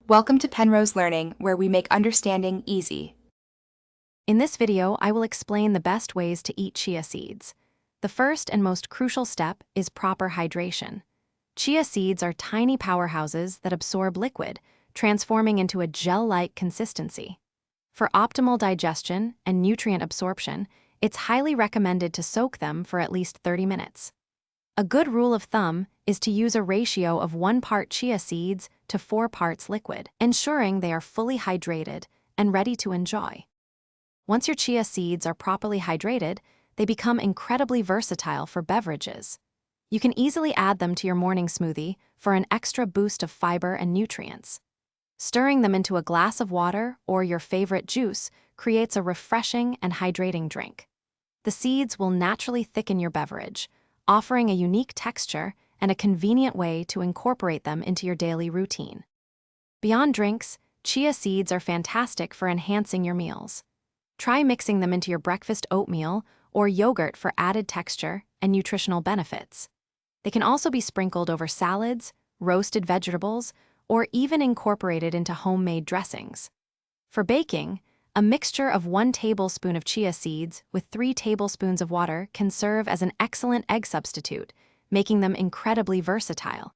Welcome to Penrose Learning, where we make understanding easy. In this video, I will explain the best ways to eat chia seeds. The first and most crucial step is proper hydration. Chia seeds are tiny powerhouses that absorb liquid, transforming into a gel-like consistency. For optimal digestion and nutrient absorption, it's highly recommended to soak them for at least 30 minutes. A good rule of thumb is to use a ratio of 1 part chia seeds to 4 parts liquid, ensuring they are fully hydrated and ready to enjoy. Once your chia seeds are properly hydrated, they become incredibly versatile for beverages. You can easily add them to your morning smoothie for an extra boost of fiber and nutrients. Stirring them into a glass of water or your favorite juice creates a refreshing and hydrating drink. The seeds will naturally thicken your beverage, offering a unique texture and a convenient way to incorporate them into your daily routine. Beyond drinks, chia seeds are fantastic for enhancing your meals. Try mixing them into your breakfast oatmeal or yogurt for added texture and nutritional benefits. They can also be sprinkled over salads, roasted vegetables, or even incorporated into homemade dressings. For baking, a mixture of 1 tablespoon of chia seeds with 3 tablespoons of water can serve as an excellent egg substitute, making them incredibly versatile.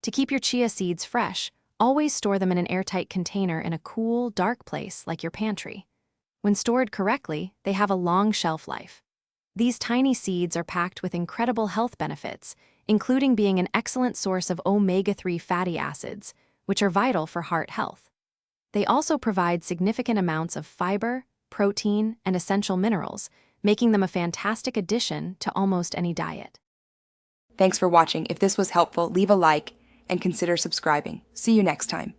To keep your chia seeds fresh, always store them in an airtight container in a cool, dark place like your pantry. When stored correctly, they have a long shelf life. These tiny seeds are packed with incredible health benefits, including being an excellent source of omega-3 fatty acids, which are vital for heart health. They also provide significant amounts of fiber, protein, and essential minerals, making them a fantastic addition to almost any diet. Thanks for watching. If this was helpful, leave a like and consider subscribing. See you next time.